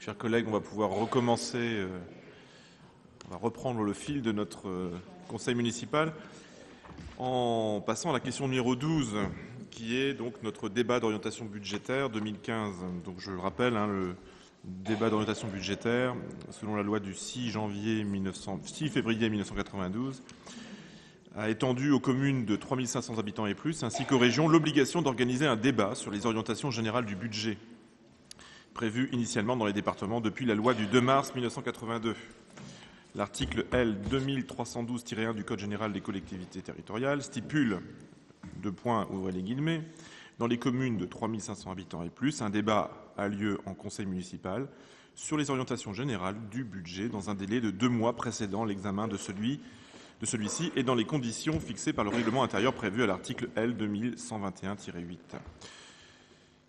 Chers collègues, on va pouvoir recommencer, on va reprendre le fil de notre conseil municipal en passant à la question numéro 12, qui est donc notre débat d'orientation budgétaire 2015. Donc je le rappelle, le débat d'orientation budgétaire, selon la loi du 6 février 1992, a étendu aux communes de 3500 habitants et plus, ainsi qu'aux régions, l'obligation d'organiser un débat sur les orientations générales du budget, prévu initialement dans les départements depuis la loi du 2 mars 1982. L'article L. 2312-1 du Code général des collectivités territoriales stipule, ouvrez les guillemets, dans les communes de 3500 habitants et plus, un débat a lieu en conseil municipal sur les orientations générales du budget dans un délai de 2 mois précédant l'examen de celui-ci et dans les conditions fixées par le règlement intérieur prévu à l'article L. 2121-8.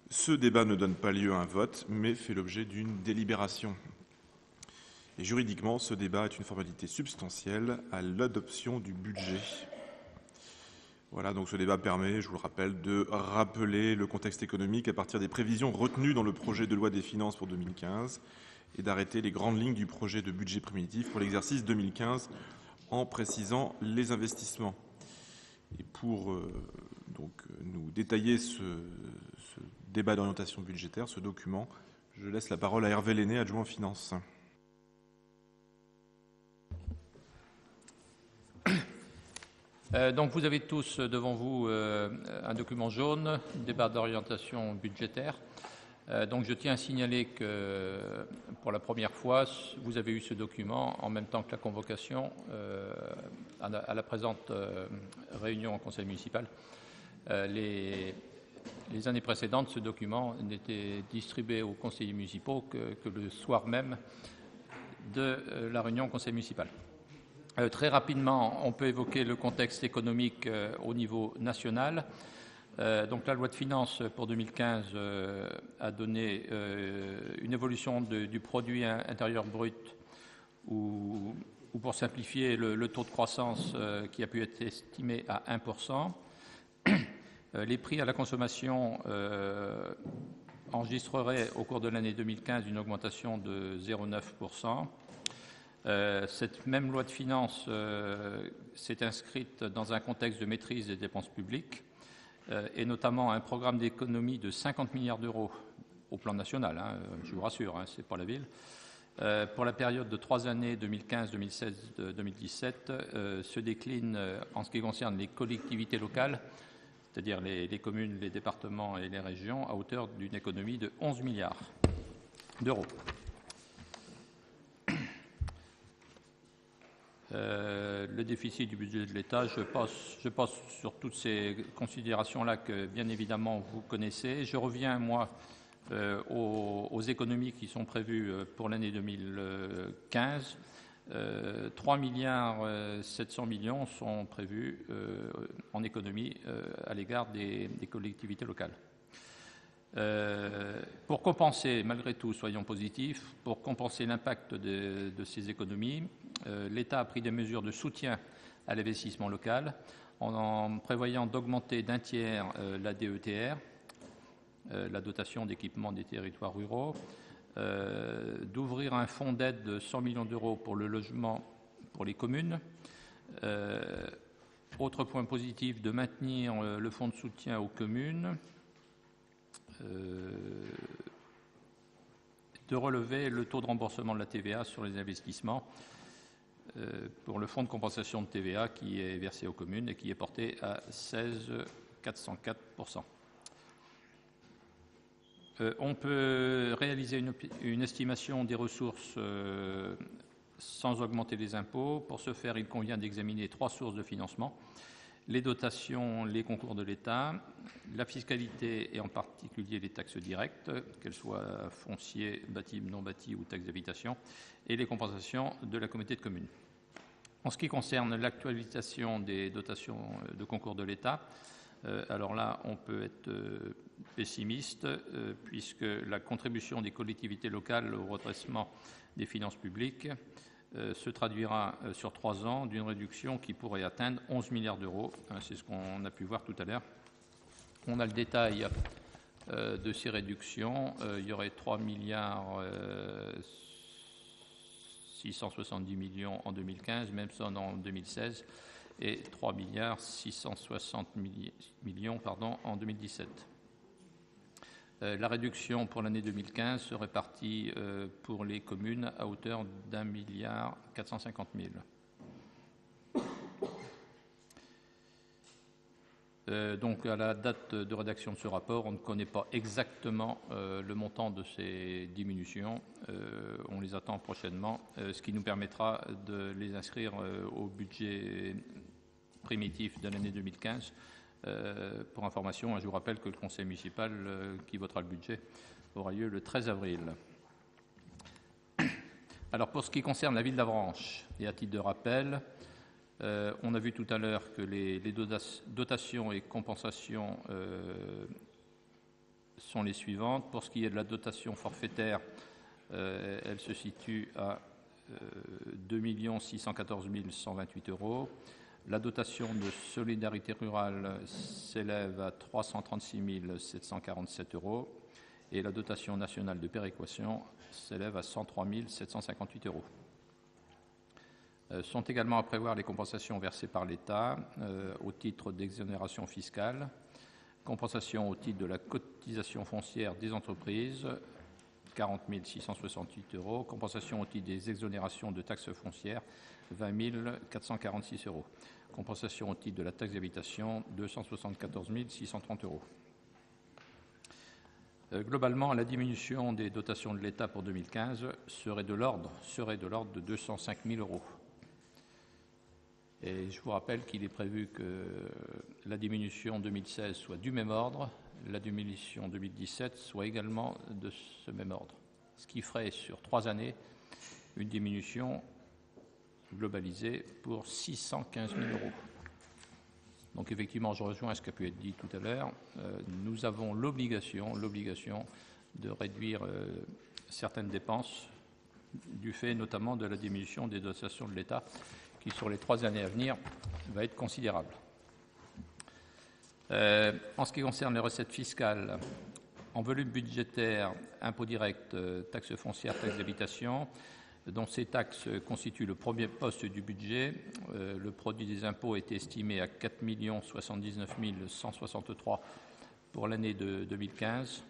Ce débat ne donne pas lieu à un vote, mais fait l'objet d'une délibération. Et juridiquement, ce débat est une formalité substantielle à l'adoption du budget. Voilà, donc ce débat permet, je vous le rappelle, de rappeler le contexte économique à partir des prévisions retenues dans le projet de loi des finances pour 2015 et d'arrêter les grandes lignes du projet de budget primitif pour l'exercice 2015 en précisant les investissements. Et pour nous détailler ce débat d'orientation budgétaire, ce document, je laisse la parole à Hervé Lenné, adjoint aux finances. Donc vous avez tous devant vous un document jaune, débat d'orientation budgétaire. Donc je tiens à signaler que pour la première fois, vous avez eu ce document en même temps que la convocation à la présente réunion en conseil municipal. Les années précédentes, ce document n'était distribué aux conseillers municipaux que le soir même de la réunion au conseil municipal. Très rapidement, on peut évoquer le contexte économique au niveau national. Donc la loi de finances pour 2015 a donné une évolution du produit intérieur brut ou pour simplifier, le taux de croissance qui a pu être estimé à 1%. Les prix à la consommation enregistreraient au cours de l'année 2015 une augmentation de 0,9%. Cette même loi de finances s'est inscrite dans un contexte de maîtrise des dépenses publiques et notamment un programme d'économie de 50 milliards d'euros au plan national, je vous rassure, ce n'est pas la ville, pour la période de 3 années 2015, 2016, 2017 se décline en ce qui concerne les collectivités locales, c'est-à-dire les communes, les départements et les régions, à hauteur d'une économie de 11 milliards d'euros. Le déficit du budget de l'État, je passe sur toutes ces considérations-là que, bien évidemment, vous connaissez. Je reviens, moi, aux économies qui sont prévues pour l'année 2015. 3 milliards 700 millions sont prévus en économie à l'égard des collectivités locales. Pour compenser, malgré tout, soyons positifs, pour compenser l'impact de ces économies, l'État a pris des mesures de soutien à l'investissement local en prévoyant d'augmenter d'un tiers la DETR, la dotation d'équipement des territoires ruraux, d'ouvrir un fonds d'aide de 100 millions d'euros pour le logement pour les communes. Autre point positif, de maintenir le fonds de soutien aux communes, de relever le taux de remboursement de la TVA sur les investissements pour le fonds de compensation de TVA qui est versé aux communes et qui est porté à 16,404%. On peut réaliser une estimation des ressources sans augmenter les impôts. Pour ce faire, il convient d'examiner 3 sources de financement: les dotations, les concours de l'État, la fiscalité et en particulier les taxes directes, qu'elles soient fonciers, bâtis, non bâtis ou taxes d'habitation, et les compensations de la communauté de communes. En ce qui concerne l'actualisation des dotations de concours de l'État, alors là, on peut être pessimiste puisque la contribution des collectivités locales au redressement des finances publiques se traduira sur 3 ans d'une réduction qui pourrait atteindre 11 milliards d'euros. C'est ce qu'on a pu voir tout à l'heure. On a le détail de ces réductions, il y aurait 3 milliards 670 millions en 2015, même somme en 2016, et 3 milliards 660 millions en 2017. La réduction pour l'année 2015 se répartit pour les communes à hauteur d'1 milliard 450 000. Donc, à la date de rédaction de ce rapport, on ne connaît pas exactement le montant de ces diminutions. On les attend prochainement, ce qui nous permettra de les inscrire au budget primitif de l'année 2015. Pour information, je vous rappelle que le conseil municipal qui votera le budget aura lieu le 13 avril. Alors, pour ce qui concerne la ville d'Avranches, et à titre de rappel, on a vu tout à l'heure que les dotations et compensations sont les suivantes. Pour ce qui est de la dotation forfaitaire, elle se situe à 2 614 128 €. La dotation de solidarité rurale s'élève à 336 747 € et la dotation nationale de péréquation s'élève à 103 758 €. Sont également à prévoir les compensations versées par l'État au titre d'exonération fiscale, compensation au titre de la cotisation foncière des entreprises, 40 668 €, compensation au titre des exonérations de taxes foncières, 20 446 €, compensation au titre de la taxe d'habitation, 274 630 €. Globalement, la diminution des dotations de l'État pour 2015 serait de l'ordre de 205 000 €. Et je vous rappelle qu'il est prévu que la diminution 2016 soit du même ordre, la diminution 2017 soit également de ce même ordre, ce qui ferait sur 3 années une diminution globalisée pour 615 000 €. Donc effectivement, je rejoins ce qui a pu être dit tout à l'heure. Nous avons l'obligation de réduire certaines dépenses du fait notamment de la diminution des dotations de l'État qui, sur les 3 années à venir, va être considérable. En ce qui concerne les recettes fiscales, en volume budgétaire, impôts directs, taxes foncières, taxes d'habitation, dont ces taxes constituent le premier poste du budget, le produit des impôts est estimé à 4 079 163 pour l'année de 2015,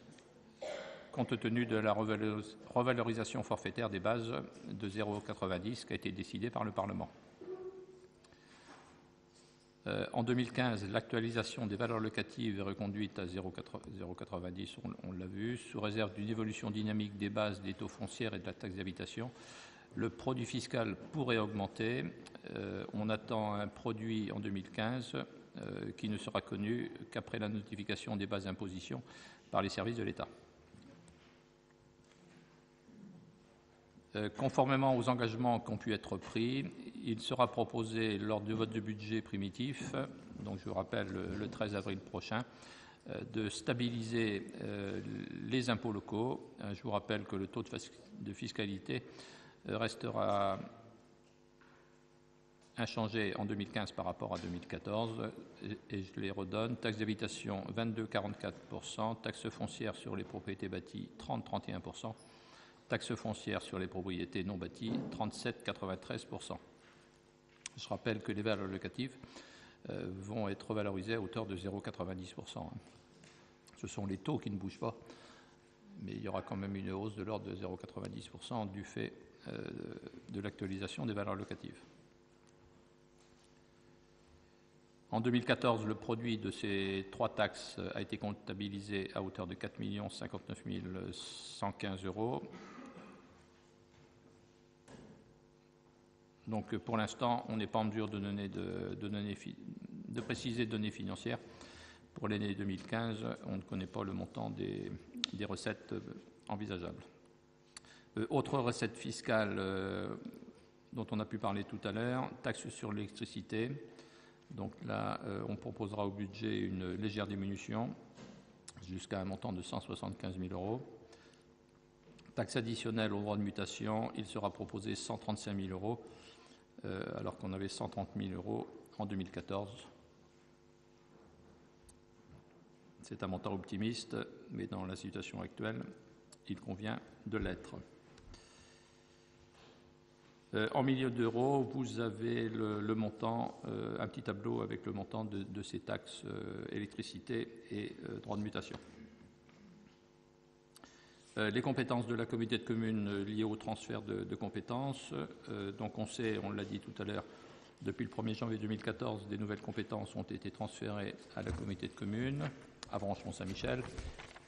compte tenu de la revalorisation forfaitaire des bases de 0,90 qui a été décidée par le Parlement. En 2015, l'actualisation des valeurs locatives est reconduite à 0,90, on l'a vu, sous réserve d'une évolution dynamique des bases des taux foncières et de la taxe d'habitation. Le produit fiscal pourrait augmenter. On attend un produit en 2015 qui ne sera connu qu'après la notification des bases d'imposition par les services de l'État. Conformément aux engagements qui ont pu être pris, il sera proposé lors du vote du budget primitif, donc je vous rappelle le 13 avril prochain, de stabiliser les impôts locaux. Je vous rappelle que le taux de fiscalité restera inchangé en 2015 par rapport à 2014, et je les redonne. Taxe d'habitation 22,44%, taxe foncière sur les propriétés bâties 30,31%, taxe foncière sur les propriétés non bâties 37,93%. Je rappelle que les valeurs locatives vont être valorisées à hauteur de 0,90%. Ce sont les taux qui ne bougent pas, mais il y aura quand même une hausse de l'ordre de 0,90% du fait de l'actualisation des valeurs locatives. En 2014, le produit de ces 3 taxes a été comptabilisé à hauteur de 4 059 115 €. Donc pour l'instant, on n'est pas en mesure de préciser données financières. Pour l'année 2015, on ne connaît pas le montant des recettes envisageables. Autre recette fiscale dont on a pu parler tout à l'heure, taxe sur l'électricité. Donc là, on proposera au budget une légère diminution jusqu'à un montant de 175 000 €. Taxe additionnelle au droit de mutation, il sera proposé 135 000 €, alors qu'on avait 130 000 € en 2014. C'est un montant optimiste, mais dans la situation actuelle, il convient de l'être. En millions d'euros, vous avez le montant, un petit tableau avec le montant de ces taxes électricité et droits de mutation. Les compétences de la communauté de communes liées au transfert de compétences. Donc on sait, on l'a dit tout à l'heure, depuis le 1er janvier 2014, des nouvelles compétences ont été transférées à la communauté de communes, à Branche-Mont-Saint-Michel.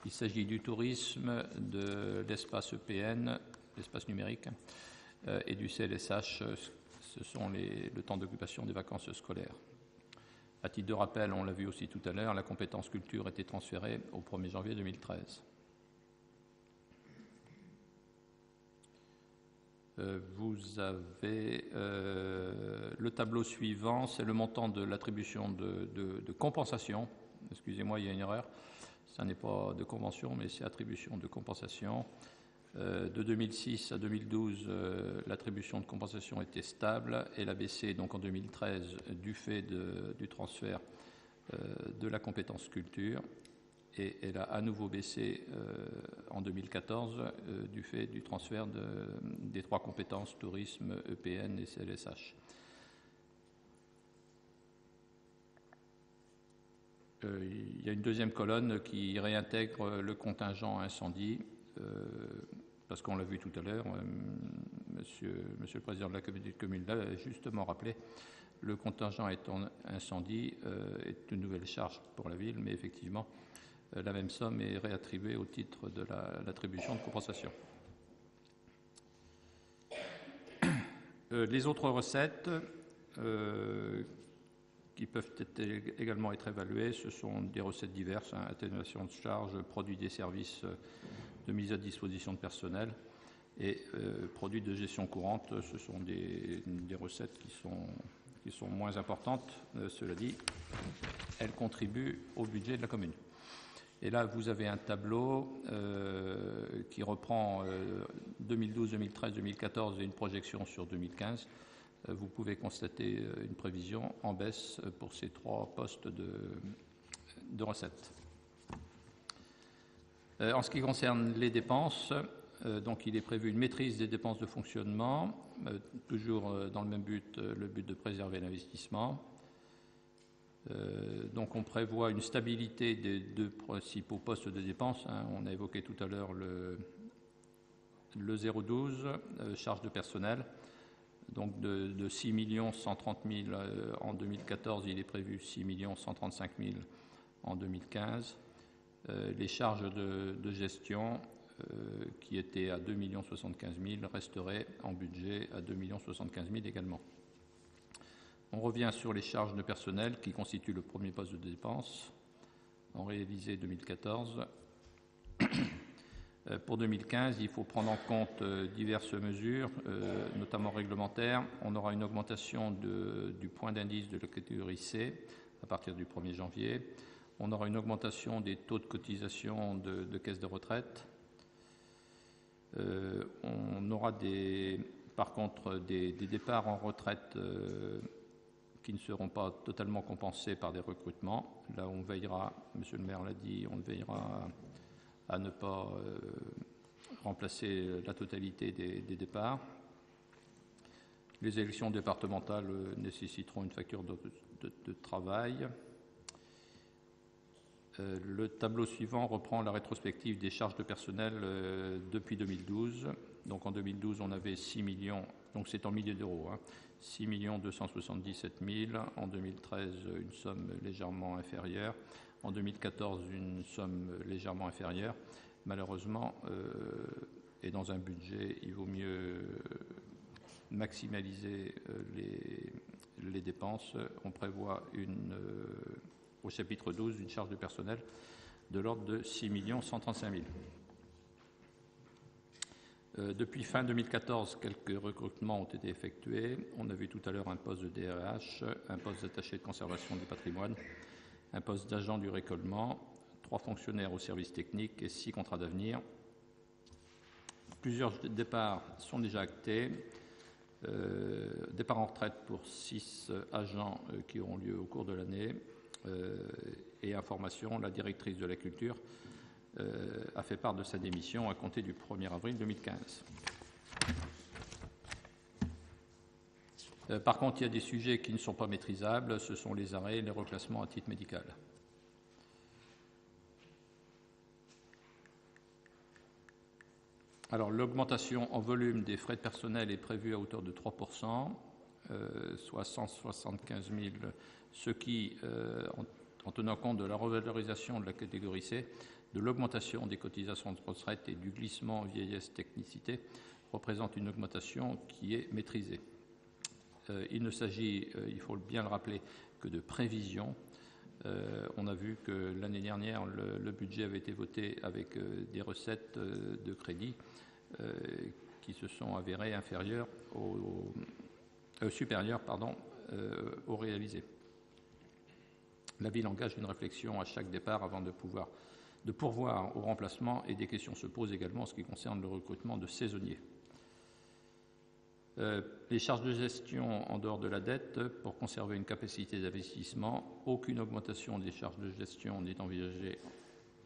Il s'agit du tourisme, de l'espace EPN, l'espace numérique, et du CLSH, ce sont le temps d'occupation des vacances scolaires. À titre de rappel, on l'a vu aussi tout à l'heure, la compétence culture était transférée au 1er janvier 2013. Vous avez le tableau suivant, c'est le montant de l'attribution de compensation. Excusez-moi, il y a une erreur. Ça n'est pas de convention, mais c'est attribution de compensation. De 2006 à 2012, l'attribution de compensation était stable. Elle a baissé donc en 2013 du fait du transfert de la compétence culture. Et elle a à nouveau baissé en 2014 du fait du transfert des 3 compétences tourisme, EPN et CLSH. Il y a une deuxième colonne qui réintègre le contingent incendie, parce qu'on l'a vu tout à l'heure, monsieur le Président de la Communauté de communes l'a justement rappelé, le contingent incendie est une nouvelle charge pour la ville, mais effectivement, la même somme est réattribuée au titre de l'attribution de compensation. Les autres recettes qui peuvent également être évaluées, ce sont des recettes diverses, atténuation de charges, produits des services de mise à disposition de personnel et produits de gestion courante. Ce sont des recettes qui sont moins importantes. Cela dit, elles contribuent au budget de la commune. Et là, vous avez un tableau qui reprend 2012, 2013, 2014 et une projection sur 2015. Vous pouvez constater une prévision en baisse pour ces 3 postes de recettes. En ce qui concerne les dépenses, donc il est prévu une maîtrise des dépenses de fonctionnement, toujours dans le même but, le but de préserver l'investissement. Donc on prévoit une stabilité des 2 principaux postes de dépenses. On a évoqué tout à l'heure le 012, charge de personnel. Donc de 6 130 000 en 2014, il est prévu 6 135 000 en 2015. Les charges de gestion qui étaient à 2 075 000 resteraient en budget à 2 075 000 également. On revient sur les charges de personnel qui constituent le premier poste de dépense en réalisé 2014. Pour 2015, il faut prendre en compte diverses mesures, notamment réglementaires. On aura une augmentation du point d'indice de la catégorie C à partir du 1er janvier. On aura une augmentation des taux de cotisation de caisse de retraite. On aura par contre des départs en retraite qui ne seront pas totalement compensés par des recrutements. Là, on veillera, monsieur le maire l'a dit, on veillera à ne pas remplacer la totalité des départs. Les élections départementales nécessiteront une facture de travail. Le tableau suivant reprend la rétrospective des charges de personnel depuis 2012. Donc en 2012, on avait 6 millions, donc c'est en milliers d'euros, 6 277 000. En 2013, une somme légèrement inférieure. En 2014, une somme légèrement inférieure. Malheureusement, et dans un budget, il vaut mieux maximaliser les dépenses. On prévoit au chapitre 12 une charge de personnel de l'ordre de 6 135 000. Depuis fin 2014, quelques recrutements ont été effectués. On a vu tout à l'heure un poste de DRH, un poste d'attaché de conservation du patrimoine, un poste d'agent du récollement, 3 fonctionnaires au service technique et 6 contrats d'avenir. Plusieurs départs sont déjà actés. Départ en retraite pour 6 agents qui auront lieu au cours de l'année. et information, la directrice de la culture a fait part de sa démission à compter du 1er avril 2015. Par contre, il y a des sujets qui ne sont pas maîtrisables, ce sont les arrêts et les reclassements à titre médical. Alors, l'augmentation en volume des frais de personnel est prévue à hauteur de 3%, soit 175 000, ce qui, en tenant compte de la revalorisation de la catégorie C, de l'augmentation des cotisations de retraite et du glissement vieillesse technicité, représente une augmentation qui est maîtrisée. Il ne s'agit, il faut bien le rappeler, que de prévision. On a vu que l'année dernière, le budget avait été voté avec des recettes de crédit qui se sont avérées supérieures aux réalisées. La ville engage une réflexion à chaque départ avant de pourvoir au remplacement, et des questions se posent également en ce qui concerne le recrutement de saisonniers. Les charges de gestion en dehors de la dette, pour conserver une capacité d'investissement, aucune augmentation des charges de gestion n'est envisagée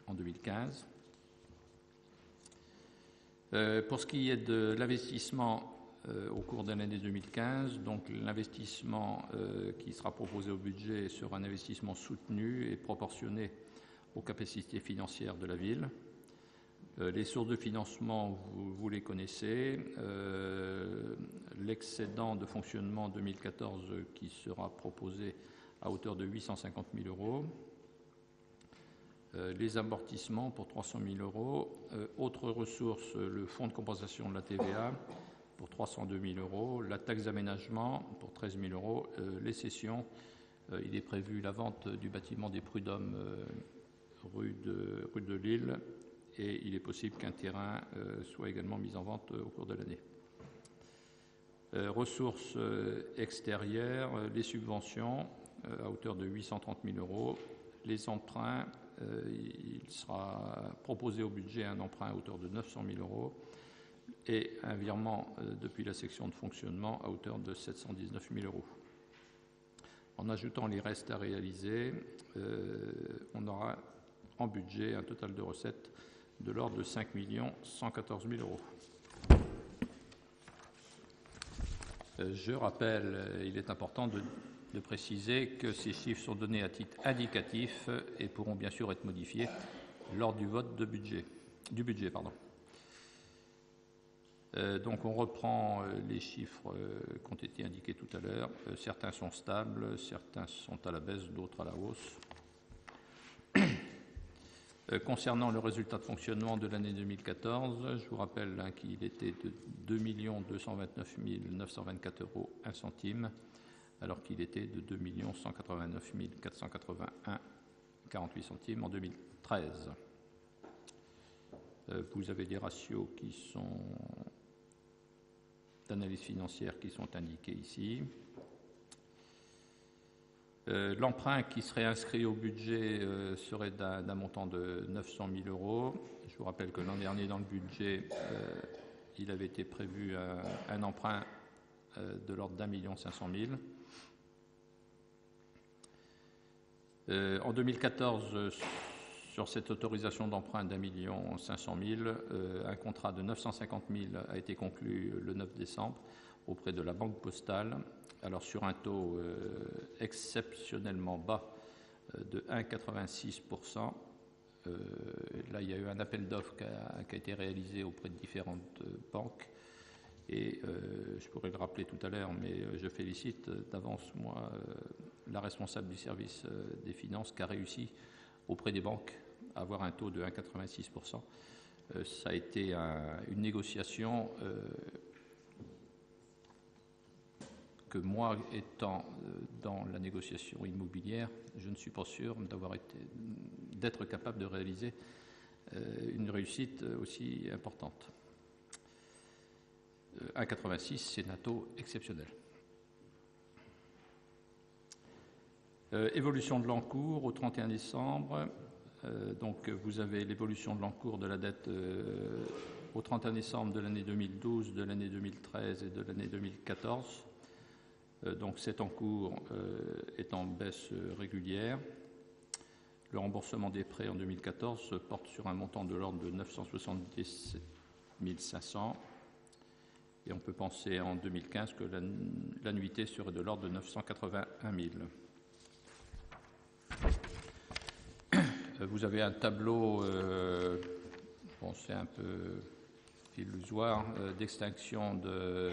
en 2015. Pour ce qui est de l'investissement au cours de l'année 2015, donc l'investissement qui sera proposé au budget sera un investissement soutenu et proportionné aux capacités financières de la ville. Les sources de financement, vous les connaissez. L'excédent de fonctionnement 2014 qui sera proposé à hauteur de 850 000 euros. Les amortissements pour 300 000 euros. Autres ressources, le fonds de compensation de la TVA pour 302 000 euros. La taxe d'aménagement pour 13 000 euros. Les cessions, il est prévu la vente du bâtiment des Prud'hommes rue de Lille. Et il est possible qu'un terrain soit également mis en vente au cours de l'année. Ressources extérieures, les subventions à hauteur de 830 000 euros. Les emprunts, il sera proposé au budget un emprunt à hauteur de 900 000 euros et un virement depuis la section de fonctionnement à hauteur de 719 000 euros. En ajoutant les restes à réaliser, on aura en budget un total de recettes de l'ordre de 5 114 000 euros. Je rappelle, il est important de préciser que ces chiffres sont donnés à titre indicatif et pourront bien sûr être modifiés lors du vote du budget. Donc on reprend les chiffres qui ont été indiqués tout à l'heure. Certains sont stables, certains sont à la baisse, d'autres à la hausse. Concernant le résultat de fonctionnement de l'année 2014, je vous rappelle qu'il était de 2 229 924 euros 1 centime, alors qu'il était de 2 189 481 48 centimes en 2013. Vous avez des ratios qui sont d'analyse financière qui sont indiqués ici. L'emprunt qui serait inscrit au budget serait d'un montant de 900 000 euros. Je vous rappelle que l'an dernier, dans le budget, il avait été prévu un emprunt de l'ordre d'1 500 000. En 2014, sur cette autorisation d'emprunt d'1 500 000, un contrat de 950 000 a été conclu le 9 décembre auprès de la Banque Postale, alors sur un taux exceptionnellement bas de 1,86%. Là, il y a eu un appel d'offres qui a été réalisé auprès de différentes banques. Et je pourrais le rappeler tout à l'heure, mais je félicite d'avance, moi, la responsable du service des finances qui a réussi auprès des banques à avoir un taux de 1,86%. Ça a été une négociation que moi, étant dans la négociation immobilière, je ne suis pas sûr d'être capable de réaliser une réussite aussi importante. 1,86, c'est un taux exceptionnel. Évolution de l'encours au 31 décembre. Donc, vous avez l'évolution de l'encours de la dette au 31 décembre de l'année 2012, de l'année 2013 et de l'année 2014. Donc cet encours est en baisse régulière. Le remboursement des prêts en 2014 porte sur un montant de l'ordre de 977 500. Et on peut penser en 2015 que l'annuité serait de l'ordre de 981 000. Vous avez un tableau, c'est un peu illusoire, d'extinction de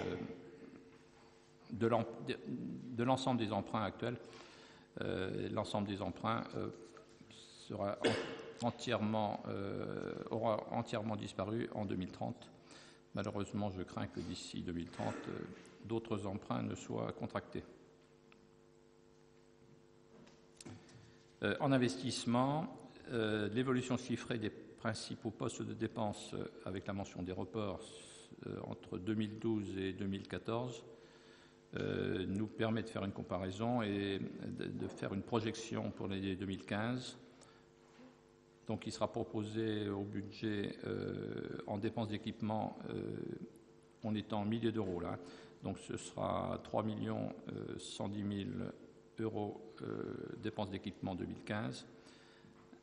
l'ensemble des emprunts actuels. L'ensemble des emprunts aura entièrement disparu en 2030. Malheureusement, je crains que d'ici 2030, d'autres emprunts ne soient contractés. En investissement, l'évolution chiffrée des principaux postes de dépenses avec la mention des reports entre 2012 et 2014 nous permet de faire une comparaison et de faire une projection pour l'année 2015. Donc, il sera proposé au budget en dépenses d'équipement, on est en milliers d'euros là. Donc, ce sera 3 110 000 euros dépenses d'équipement 2015.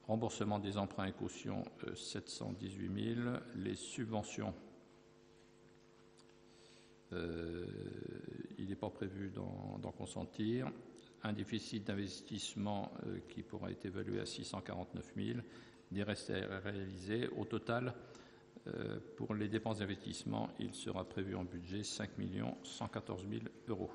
Remboursement des emprunts et cautions 718 000. Les subventions, il n'est pas prévu d'en consentir. Un déficit d'investissement qui pourra être évalué à 649 000. Des restes à réaliser. Au total, pour les dépenses d'investissement, il sera prévu en budget 5 114 000 euros.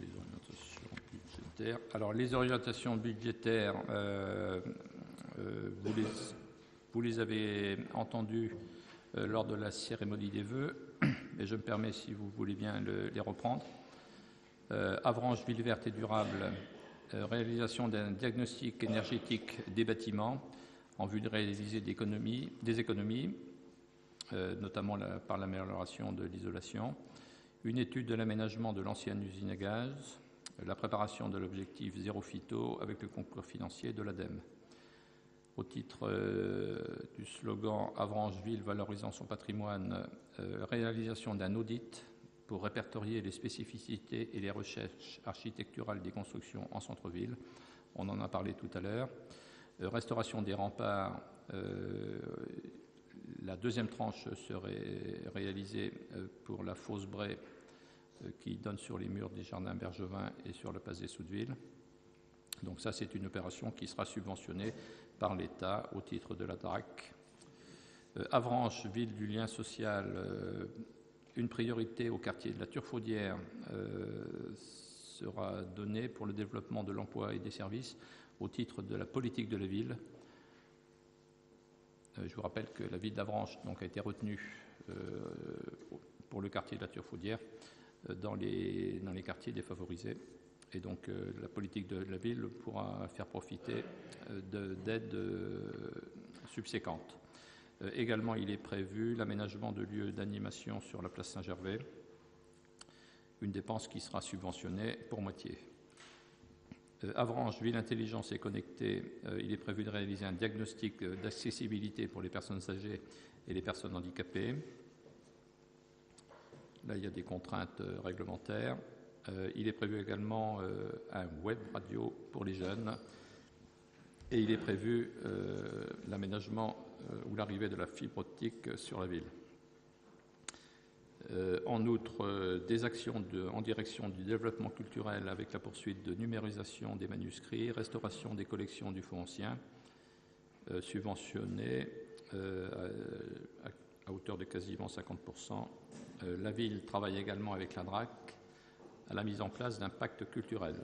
Les orientations budgétaires. Alors, les orientations budgétaires, vous les avez entendues lors de la cérémonie des vœux. Et je me permets, si vous voulez bien, les reprendre. Avranches, ville verte et durable, réalisation d'un diagnostic énergétique des bâtiments en vue de réaliser des économies, notamment par l'amélioration de l'isolation. Une étude de l'aménagement de l'ancienne usine à gaz, la préparation de l'objectif zéro phyto avec le concours financier de l'ADEME. Au titre du slogan Avranches-Ville valorisant son patrimoine, réalisation d'un audit pour répertorier les spécificités et les recherches architecturales des constructions en centre-ville. On en a parlé tout à l'heure. Restauration des remparts. La deuxième tranche serait réalisée pour la fosse Bray qui donne sur les murs des jardins Bergevin et sur le Pasé Soudeville. Donc ça, c'est une opération qui sera subventionnée par l'État au titre de la DRAC. Avranches, ville du lien social, une priorité au quartier de la Turfaudière sera donnée pour le développement de l'emploi et des services au titre de la politique de la ville. Je vous rappelle que la ville d'Avranches a été retenue pour le quartier de la Turfaudière dans les quartiers défavorisés. Et donc la politique de la ville pourra faire profiter d'aides subséquentes. Également, il est prévu l'aménagement de lieux d'animation sur la place Saint-Gervais, une dépense qui sera subventionnée pour moitié. Avranches, ville intelligence et connectée, il est prévu de réaliser un diagnostic d'accessibilité pour les personnes âgées et les personnes handicapées. Là, il y a des contraintes réglementaires. Il est prévu également un web radio pour les jeunes et il est prévu l'aménagement ou l'arrivée de la fibre optique sur la ville. En outre, des actions en direction du développement culturel avec la poursuite de numérisation des manuscrits, restauration des collections du Fonds ancien, subventionnées à hauteur de quasiment 50%. La ville travaille également avec la DRAC à la mise en place d'un pacte culturel.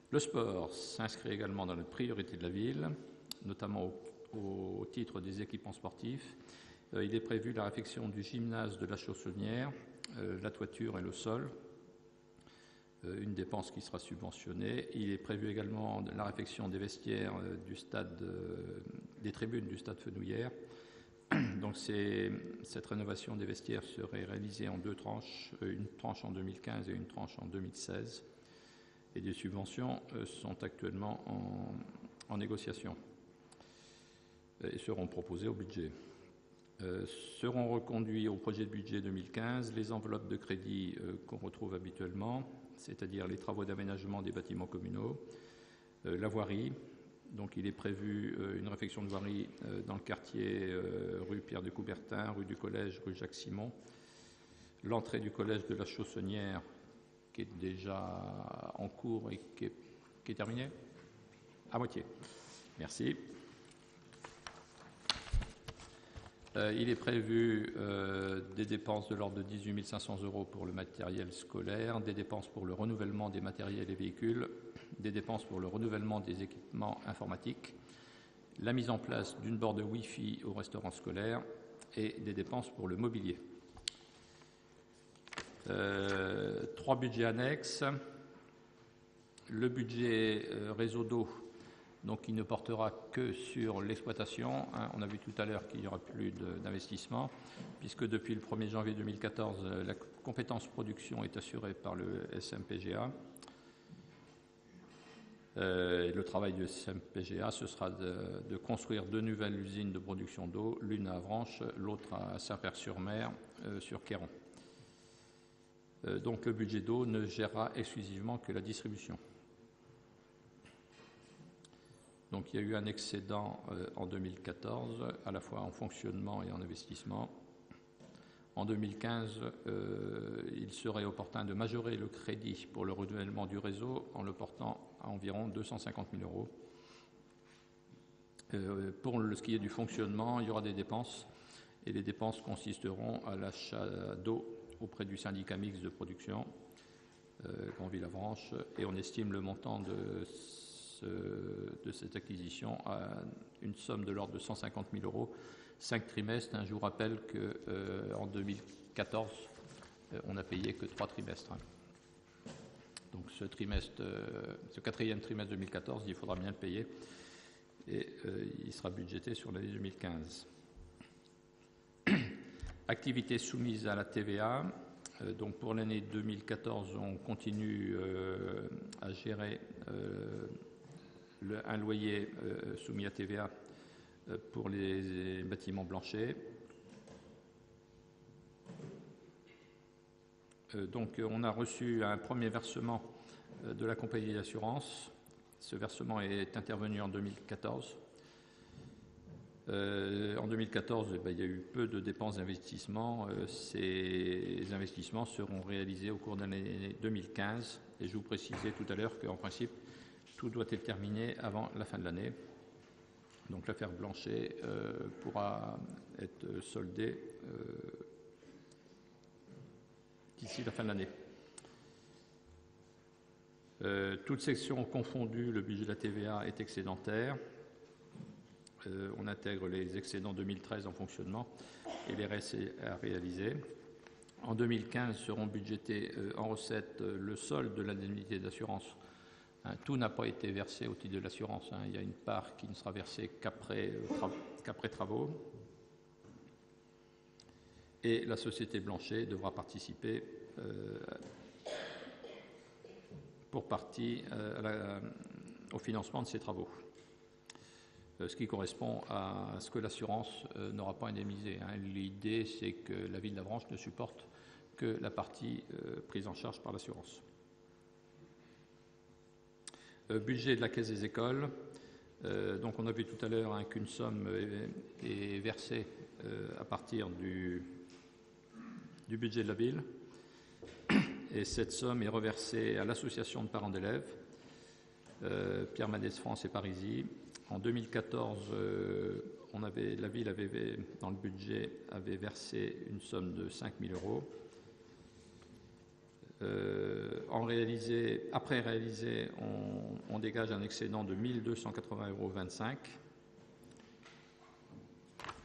Le sport s'inscrit également dans les priorités de la ville, notamment au titre des équipements sportifs. Il est prévu la réfection du gymnase de la Chaussonnière, la toiture et le sol, une dépense qui sera subventionnée. Il est prévu également la réfection des vestiaires des tribunes du stade Fenouillère. Donc cette rénovation des vestiaires serait réalisée en deux tranches, une tranche en 2015 et une tranche en 2016. Et des subventions sont actuellement en négociation et seront proposées au budget. Seront reconduits au projet de budget 2015 les enveloppes de crédit qu'on retrouve habituellement, c'est-à-dire les travaux d'aménagement des bâtiments communaux, la voirie. Donc il est prévu une réfection de voirie dans le quartier rue Pierre de Coubertin, rue du Collège, rue Jacques Simon, l'entrée du collège de la Chaussonnière qui est déjà en cours et qui est terminée à moitié. Merci. Il est prévu des dépenses de l'ordre de 18 500 € pour le matériel scolaire, des dépenses pour le renouvellement des matériels et véhicules, des dépenses pour le renouvellement des équipements informatiques, la mise en place d'une borne Wi-Fi au restaurant scolaire et des dépenses pour le mobilier. 3 budgets annexes. Le budget réseau d'eau, donc il ne portera que sur l'exploitation. On a vu tout à l'heure qu'il n'y aura plus d'investissement, puisque depuis le 1er janvier 2014, la compétence production est assurée par le SMPGA. Et le travail du SMPGA, ce sera de construire 2 nouvelles usines de production d'eau, l'une à Avranches, l'autre à Saint-Père-sur-Mer, sur Queyron. Donc le budget d'eau ne gérera exclusivement que la distribution. Donc il y a eu un excédent en 2014, à la fois en fonctionnement et en investissement. En 2015, il serait opportun de majorer le crédit pour le renouvellement du réseau en le portant à environ 250 000 €. Pour ce qui est du fonctionnement, il y aura des dépenses, et les dépenses consisteront à l'achat d'eau auprès du syndicat mixte de production, Grandville-Avranches, et on estime le montant de cette acquisition à une somme de l'ordre de 150 000 €, 5 trimestres. Je vous rappelle qu'en 2014, on n'a payé que 3 trimestres. Donc ce 4e trimestre 2014, il faudra bien le payer, et il sera budgété sur l'année 2015. Activités soumises à la TVA. Donc pour l'année 2014, on continue à gérer un loyer soumis à TVA pour les bâtiments blanchers. Donc on a reçu un premier versement de la compagnie d'assurance. Ce versement est intervenu en 2014. En 2014, il y a eu peu de dépenses d'investissement. Ces investissements seront réalisés au cours de l'année 2015. Et je vous précisais tout à l'heure qu'en principe, tout doit être terminé avant la fin de l'année. Donc l'affaire Blanchet pourra être soldée d'ici la fin de l'année. Toutes sections confondues, le budget de la TVA est excédentaire. On intègre les excédents 2013 en fonctionnement et les restes à réaliser. En 2015 seront budgétés en recettes le solde de l'indemnité d'assurance. Tout n'a pas été versé au titre de l'assurance. Il y a une part qui ne sera versée qu'après travaux. Et la société Blanchet devra participer pour partie au financement de ces travaux. Ce qui correspond à ce que l'assurance n'aura pas indemnisé. L'idée, c'est que la ville d'Avranches ne supporte que la partie prise en charge par l'assurance. Budget de la Caisse des écoles. Donc on a vu tout à l'heure qu'une somme est versée à partir du budget de la ville. Et cette somme est reversée à l'association de parents d'élèves, Pierre Mendès France et Parisis. En 2014, la ville avait, dans le budget, avait versé une somme de 5 000 €. Après réalisé, on dégage un excédent de 1 280,25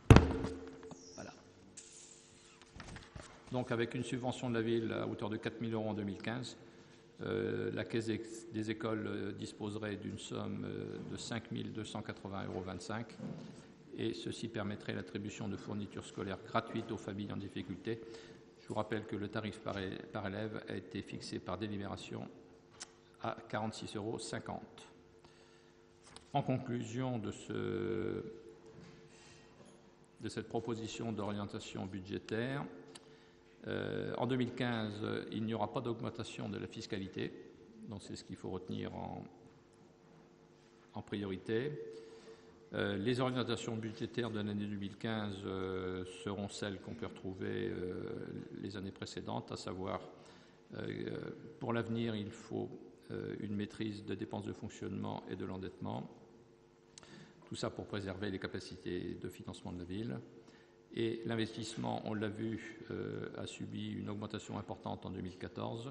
€. Voilà. Donc avec une subvention de la ville à hauteur de 4 000 € en 2015, la Caisse des écoles disposerait d'une somme de 5 280,25 € et ceci permettrait l'attribution de fournitures scolaires gratuites aux familles en difficulté. Je vous rappelle que le tarif par élève a été fixé par délibération à 46,50 €. En conclusion de de cette proposition d'orientation budgétaire. En 2015, il n'y aura pas d'augmentation de la fiscalité, donc c'est ce qu'il faut retenir en priorité. Les orientations budgétaires de l'année 2015 seront celles qu'on peut retrouver les années précédentes, à savoir pour l'avenir, il faut une maîtrise des dépenses de fonctionnement et de l'endettement. Tout ça pour préserver les capacités de financement de la ville. Et l'investissement, on l'a vu, a subi une augmentation importante en 2014.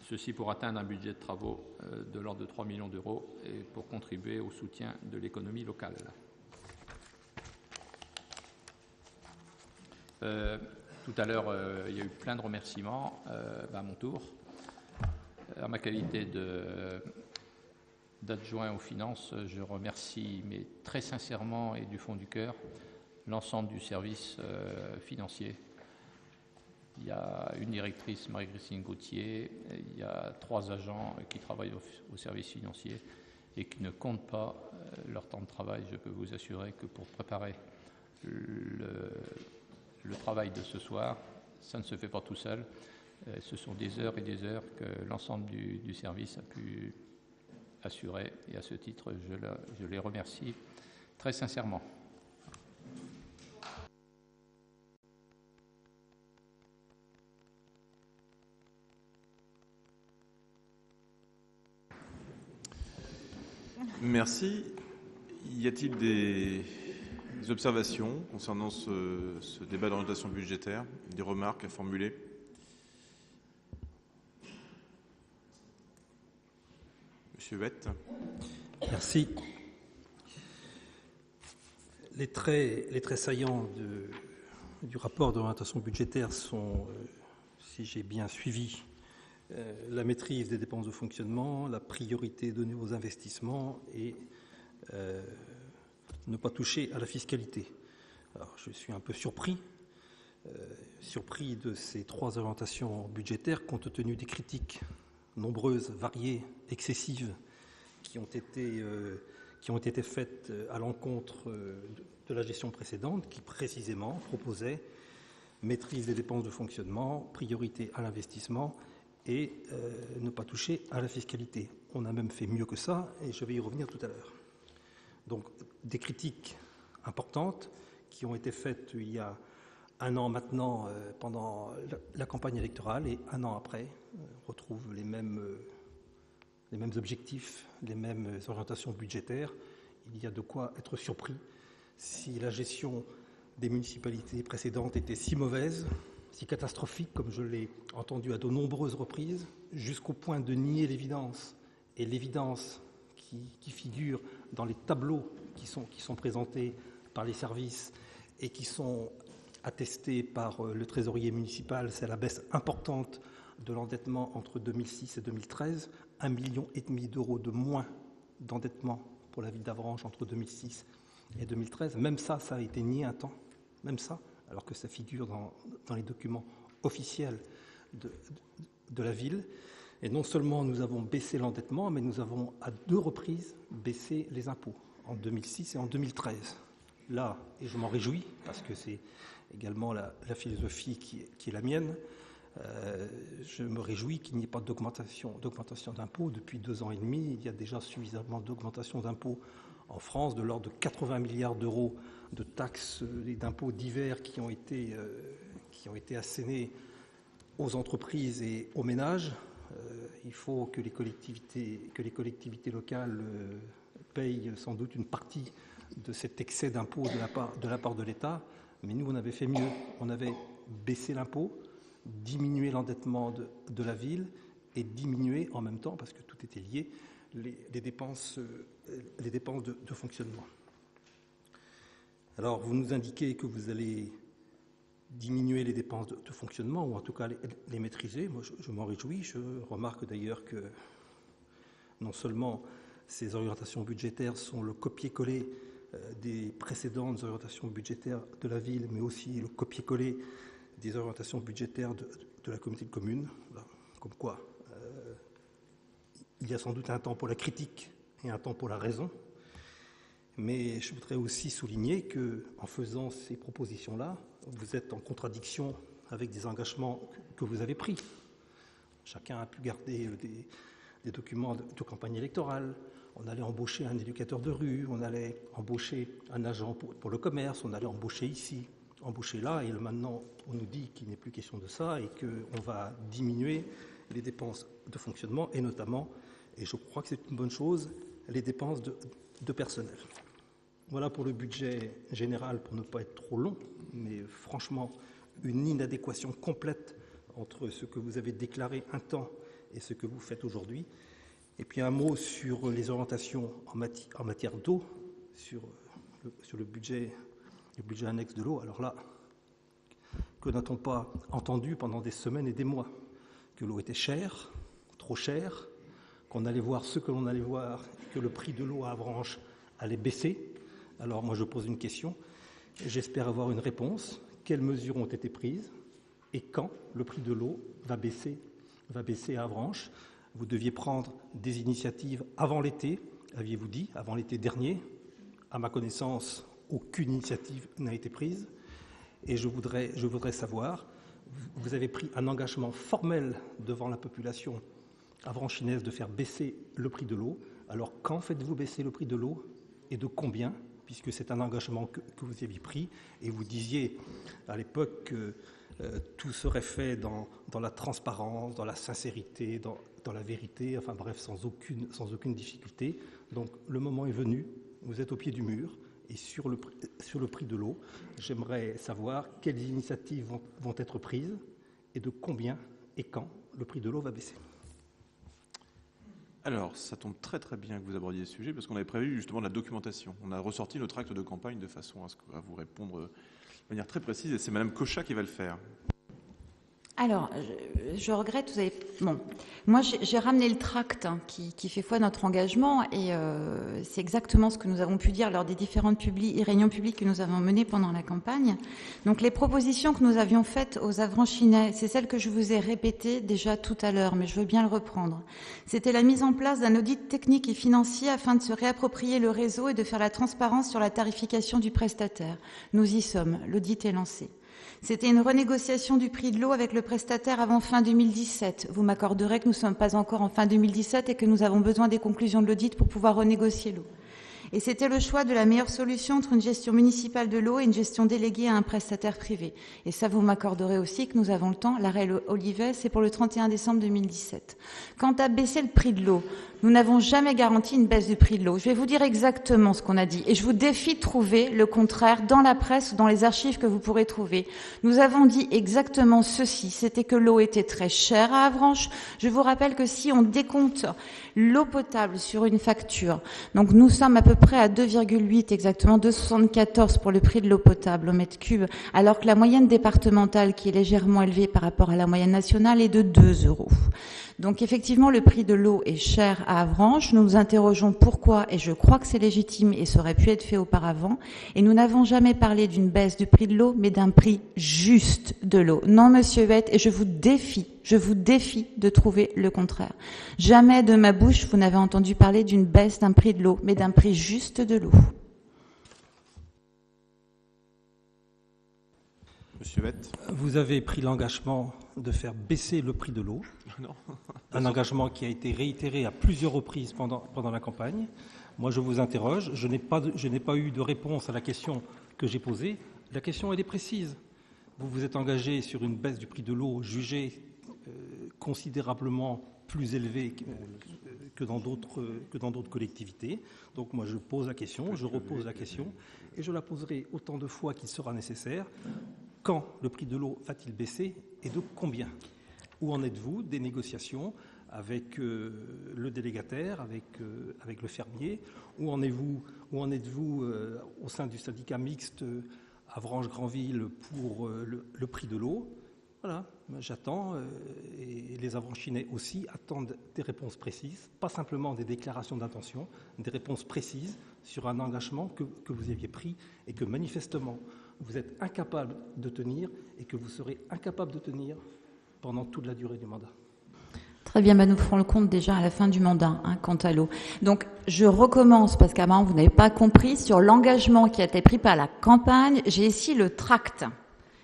Ceci pour atteindre un budget de travaux de l'ordre de 3 millions d'euros et pour contribuer au soutien de l'économie locale. Tout à l'heure, il y a eu plein de remerciements à mon tour. À ma qualité d'adjoint aux finances, je remercie, mais très sincèrement et du fond du cœur, l'ensemble du service financier. Il y a une directrice, Marie-Christine Gauthier, il y a 3 agents qui travaillent au service financier et qui ne comptent pas leur temps de travail. Je peux vous assurer que pour préparer le travail de ce soir, ça ne se fait pas tout seul. Ce sont des heures et des heures que l'ensemble du service a pu assurer. Et à ce titre, je les remercie très sincèrement. Merci. Y a-t-il des observations concernant ce débat d'orientation budgétaire, des remarques à formuler? Monsieur Huette. Merci. Les traits saillants du rapport d'orientation budgétaire sont, si j'ai bien suivi, la maîtrise des dépenses de fonctionnement, la priorité donnée aux investissements et ne pas toucher à la fiscalité. Alors, je suis un peu surpris de ces 3 orientations budgétaires compte tenu des critiques nombreuses, variées, excessives qui ont été faites à l'encontre de la gestion précédente qui précisément proposait maîtrise des dépenses de fonctionnement, priorité à l'investissement et ne pas toucher à la fiscalité. On a même fait mieux que ça et je vais y revenir tout à l'heure. Donc des critiques importantes qui ont été faites il y a 1 an maintenant pendant la campagne électorale et 1 an après, on retrouve les mêmes objectifs, les mêmes orientations budgétaires. Il y a de quoi être surpris si la gestion des municipalités précédentes était si mauvaise, si catastrophique, comme je l'ai entendu à de nombreuses reprises, jusqu'au point de nier l'évidence. Et l'évidence qui figure dans les tableaux qui sont présentés par les services et qui sont attestés par le trésorier municipal, c'est la baisse importante de l'endettement entre 2006 et 2013, 1,5 million d'euros de moins d'endettement pour la ville d'Avranches entre 2006 et 2013. Même ça a été nié un temps, même ça, alors que ça figure dans les documents officiels de la ville. Et non seulement nous avons baissé l'endettement, mais nous avons à 2 reprises baissé les impôts, en 2006 et en 2013. Là, et je m'en réjouis, parce que c'est également la philosophie qui est la mienne, je me réjouis qu'il n'y ait pas d'augmentation d'impôts. Depuis 2 ans et demi, il y a déjà suffisamment d'augmentation d'impôts en France, de l'ordre de 80 milliards d'euros de taxes et d'impôts divers qui ont été assénés aux entreprises et aux ménages. Il faut que les collectivités locales payent sans doute une partie de cet excès d'impôts de la part de l'État. Mais nous, on avait fait mieux. On avait baissé l'impôt, diminué l'endettement de la ville et diminué en même temps, parce que tout était lié, les dépenses de fonctionnement. Alors, vous nous indiquez que vous allez diminuer les dépenses de fonctionnement, ou en tout cas les maîtriser. Moi, je m'en réjouis. Je remarque d'ailleurs que non seulement ces orientations budgétaires sont le copier-coller des précédentes orientations budgétaires de la ville, mais aussi le copier-coller des orientations budgétaires de la communauté de communes. Voilà. Comme quoi, il y a sans doute un temps pour la critique et un temps pour la raison. Mais je voudrais aussi souligner qu'en faisant ces propositions-là, vous êtes en contradiction avec des engagements que vous avez pris. Chacun a pu garder des documents de campagne électorale. On allait embaucher un éducateur de rue, on allait embaucher un agent pour le commerce, on allait embaucher ici, embaucher là, et maintenant on nous dit qu'il n'est plus question de ça et qu'on va diminuer les dépenses de fonctionnement et notamment, et je crois que c'est une bonne chose, les dépenses de personnel. Voilà pour le budget général, pour ne pas être trop long, mais franchement, une inadéquation complète entre ce que vous avez déclaré un temps et ce que vous faites aujourd'hui. Et puis un mot sur les orientations en matière d'eau, sur le budget annexe de l'eau. Alors là, que n'a-t-on pas entendu pendant des semaines et des mois? Que l'eau était chère, trop chère, qu'on allait voir ce que l'on allait voir, que le prix de l'eau à Avranches allait baisser. Alors moi je pose une question, j'espère avoir une réponse. Quelles mesures ont été prises et quand le prix de l'eau va baisser à Avranches? Vous deviez prendre des initiatives avant l'été, aviez-vous dit, avant l'été dernier. À ma connaissance, aucune initiative n'a été prise. Et je voudrais savoir, vous avez pris un engagement formel devant la population avranchinaise de faire baisser le prix de l'eau. Alors quand faites-vous baisser le prix de l'eau et de combien? Puisque c'est un engagement que vous aviez pris et vous disiez à l'époque que tout serait fait dans la transparence, dans la sincérité, dans la vérité, enfin bref, sans aucune difficulté. Donc le moment est venu, vous êtes au pied du mur, et sur le prix de l'eau, j'aimerais savoir quelles initiatives vont être prises, et de combien et quand le prix de l'eau va baisser. Alors, ça tombe très très bien que vous abordiez ce sujet, parce qu'on avait prévu justement de la documentation. On a ressorti notre acte de campagne de façon à vous répondre de manière très précise, et c'est Madame Cochat qui va le faire. Alors, je regrette, vous avez... Bon, moi j'ai ramené le tract qui fait foi de notre engagement et c'est exactement ce que nous avons pu dire lors des différentes réunions publiques que nous avons menées pendant la campagne. Donc les propositions que nous avions faites aux Avranchinais, c'est celles que je vous ai répétées déjà tout à l'heure, mais je veux bien le reprendre. C'était la mise en place d'un audit technique et financier afin de se réapproprier le réseau et de faire la transparence sur la tarification du prestataire. Nous y sommes, l'audit est lancé. C'était une renégociation du prix de l'eau avec le prestataire avant fin 2017. Vous m'accorderez que nous ne sommes pas encore en fin 2017 et que nous avons besoin des conclusions de l'audit pour pouvoir renégocier l'eau. Et c'était le choix de la meilleure solution entre une gestion municipale de l'eau et une gestion déléguée à un prestataire privé. Et ça, vous m'accorderez aussi que nous avons le temps. L'arrêt Olivet, c'est pour le 31 décembre 2017. Quant à baisser le prix de l'eau, nous n'avons jamais garanti une baisse du prix de l'eau. Je vais vous dire exactement ce qu'on a dit. Et je vous défie de trouver le contraire dans la presse ou dans les archives que vous pourrez trouver. Nous avons dit exactement ceci. C'était que l'eau était très chère à Avranches. Je vous rappelle que si on décompte l'eau potable sur une facture, donc nous sommes à peu près à 2,8 exactement, 2,74 pour le prix de l'eau potable au mètre cube, alors que la moyenne départementale, qui est légèrement élevée par rapport à la moyenne nationale, est de 2 €. Donc effectivement, le prix de l'eau est cher à Avranches. Nous nous interrogeons pourquoi, et je crois que c'est légitime et ça aurait pu être fait auparavant. Et nous n'avons jamais parlé d'une baisse du prix de l'eau, mais d'un prix juste de l'eau. Non, Monsieur Huette, et je vous défie de trouver le contraire. Jamais de ma bouche, vous n'avez entendu parler d'une baisse d'un prix de l'eau, mais d'un prix juste de l'eau. Monsieur Huette. Vous avez pris l'engagement de faire baisser le prix de l'eau. Non. Un engagement qui a été réitéré à plusieurs reprises pendant la campagne. Moi, je vous interroge. Je n'ai pas eu de réponse à la question que j'ai posée. La question, elle est précise. Vous vous êtes engagé sur une baisse du prix de l'eau jugée considérablement plus élevée que dans d'autres collectivités. Donc moi, je pose la question, je repose la question, et je la poserai autant de fois qu'il sera nécessaire. Quand le prix de l'eau va-t-il baisser et de combien? Où en êtes-vous des négociations avec le délégataire, avec le fermier? Où en êtes-vous au sein du syndicat mixte Avranches-Granville pour le prix de l'eau? Voilà, j'attends, et les Avranchinais aussi attendent des réponses précises, pas simplement des déclarations d'intention, des réponses précises sur un engagement que vous aviez pris et que manifestement vous êtes incapable de tenir et que vous serez incapable de tenir pendant toute la durée du mandat. Très bien, nous ferons le compte déjà à la fin du mandat, quant à l'eau. Donc, je recommence, parce qu'avant, vous n'avez pas compris, sur l'engagement qui a été pris par la campagne. J'ai ici le tract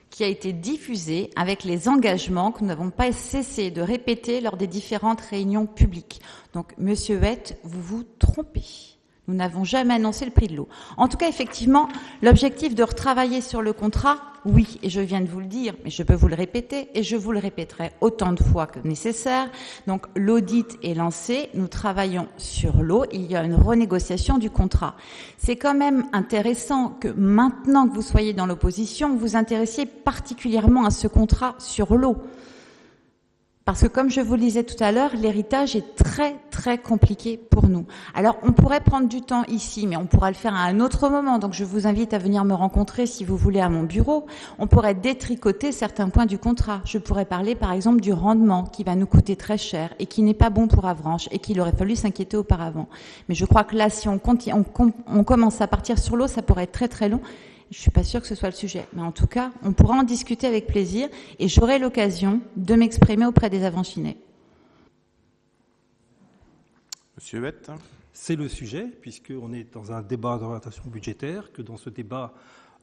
qui a été diffusé avec les engagements que nous n'avons pas cessé de répéter lors des différentes réunions publiques. Donc, Monsieur Huette, vous vous trompez. Nous n'avons jamais annoncé le prix de l'eau. En tout cas, effectivement, l'objectif de retravailler sur le contrat, oui, et je viens de vous le dire, mais je peux vous le répéter, et je vous le répéterai autant de fois que nécessaire. Donc, l'audit est lancé, nous travaillons sur l'eau, il y a une renégociation du contrat. C'est quand même intéressant que maintenant que vous soyez dans l'opposition, vous vous intéressiez particulièrement à ce contrat sur l'eau. Parce que comme je vous le disais tout à l'heure, l'héritage est très très compliqué pour nous. Alors on pourrait prendre du temps ici, mais on pourra le faire à un autre moment. Donc je vous invite à venir me rencontrer si vous voulez à mon bureau. On pourrait détricoter certains points du contrat. Je pourrais parler par exemple du rendement qui va nous coûter très cher et qui n'est pas bon pour Avranches et qu'il aurait fallu s'inquiéter auparavant. Mais je crois que là, si on commence à partir sur l'eau, ça pourrait être très très long. Je suis pas sûre que ce soit le sujet, mais en tout cas, on pourra en discuter avec plaisir et j'aurai l'occasion de m'exprimer auprès des Avranchinais. Monsieur Huette. C'est le sujet, puisqu'on est dans un débat d'orientation budgétaire, que dans ce débat,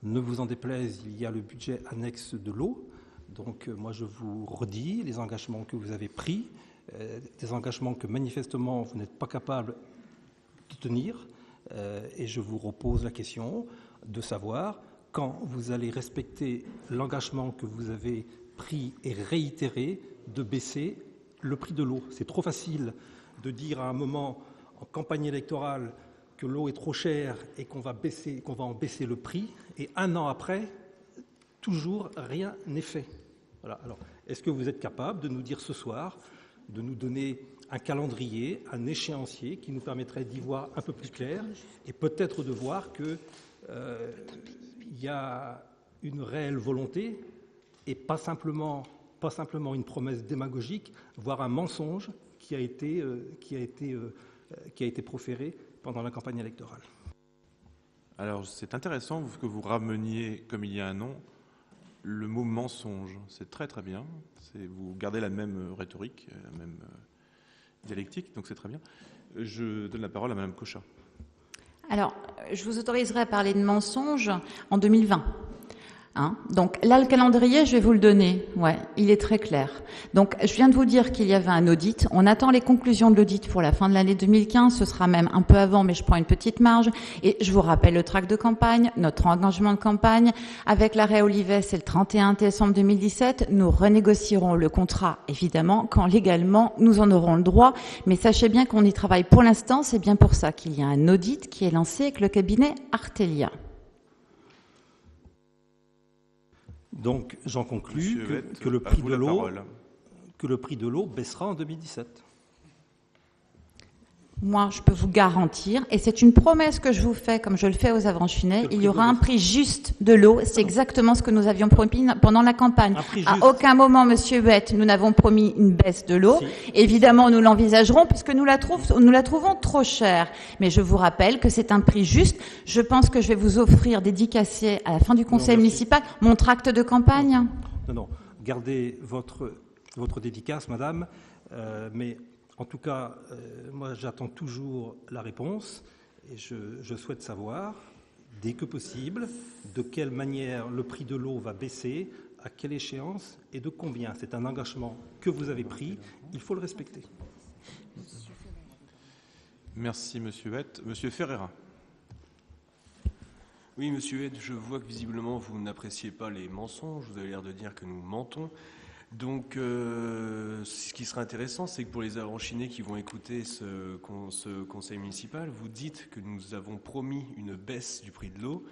ne vous en déplaise, il y a le budget annexe de l'eau. Donc moi, je vous redis les engagements que vous avez pris, des engagements que manifestement, vous n'êtes pas capable de tenir, et je vous repose la question de savoir quand vous allez respecter l'engagement que vous avez pris et réitéré de baisser le prix de l'eau. C'est trop facile de dire à un moment en campagne électorale que l'eau est trop chère et qu'on va en baisser le prix, et un an après, toujours rien n'est fait. Voilà. Alors, est-ce que vous êtes capable de nous dire ce soir, de nous donner un calendrier, un échéancier qui nous permettrait d'y voir un peu plus clair et peut-être de voir que il y a une réelle volonté et pas simplement une promesse démagogique, voire un mensonge qui a été proféré pendant la campagne électorale. Alors, c'est intéressant que vous rameniez, comme il y a un an, le mot mensonge. C'est très très bien. Vous gardez la même rhétorique, la même dialectique, donc c'est très bien. Je donne la parole à Madame Cochat. Alors, je vous autoriserai à parler de mensonges en 2020. Donc là, le calendrier, je vais vous le donner. Ouais, il est très clair. Donc, je viens de vous dire qu'il y avait un audit. On attend les conclusions de l'audit pour la fin de l'année 2015. Ce sera même un peu avant, mais je prends une petite marge. Et je vous rappelle le tract de campagne, notre engagement de campagne. Avec l'arrêt Olivet, c'est le 31 décembre 2017. Nous renégocierons le contrat, évidemment, quand légalement nous en aurons le droit. Mais sachez bien qu'on y travaille pour l'instant. C'est bien pour ça qu'il y a un audit qui est lancé avec le cabinet Artelia. Donc, j'en conclus que le prix de l'eau baissera en 2017. Moi, je peux vous garantir, et c'est une promesse que je vous fais, comme je le fais aux Avranchinais, il y aura un prix juste de l'eau. C'est exactement ce que nous avions promis pendant la campagne. À aucun moment, Monsieur Huette, nous n'avons promis une baisse de l'eau. Si. Évidemment, nous l'envisagerons puisque nous la trouvons trop chère. Mais je vous rappelle que c'est un prix juste. Je pense que je vais vous offrir dédicacé à la fin du conseil municipal mon tract de campagne. Non. Gardez votre dédicace, madame, mais... En tout cas, moi j'attends toujours la réponse et je souhaite savoir, dès que possible, de quelle manière le prix de l'eau va baisser, à quelle échéance et de combien. C'est un engagement que vous avez pris, il faut le respecter. Merci Monsieur Huette. Monsieur Ferreira. Oui, Monsieur Huette, je vois que visiblement vous n'appréciez pas les mensonges, vous avez l'air de dire que nous mentons. Donc, ce qui serait intéressant, c'est que pour les Avranchinais qui vont écouter ce conseil municipal, vous dites que nous avons promis une baisse du prix de l'eau.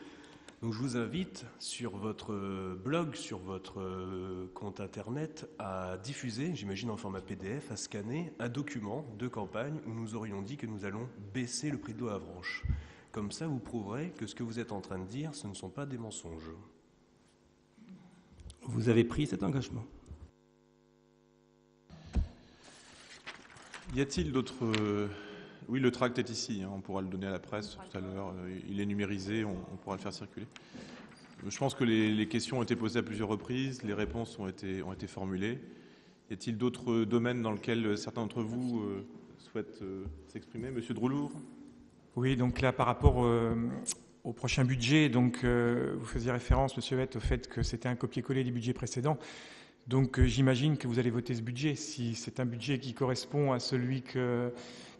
Donc, je vous invite sur votre blog, sur votre compte internet, à diffuser, j'imagine en format PDF, à scanner un document de campagne où nous aurions dit que nous allons baisser le prix de l'eau à Avranches. Comme ça, vous prouverez que ce que vous êtes en train de dire, ce ne sont pas des mensonges. Vous avez pris cet engagement. Y a-t-il d'autres... Oui, le tract est ici, on pourra le donner à la presse tout à l'heure. Il est numérisé, on pourra le faire circuler. Je pense que les questions ont été posées à plusieurs reprises, les réponses ont été formulées. Y a-t-il d'autres domaines dans lesquels certains d'entre vous souhaitent s'exprimer? Monsieur Droulour. Oui, donc là, par rapport au prochain budget, donc vous faisiez référence, Monsieur Vett, au fait que c'était un copier-coller du budget précédent. Donc j'imagine que vous allez voter ce budget. Si c'est un budget qui correspond à celui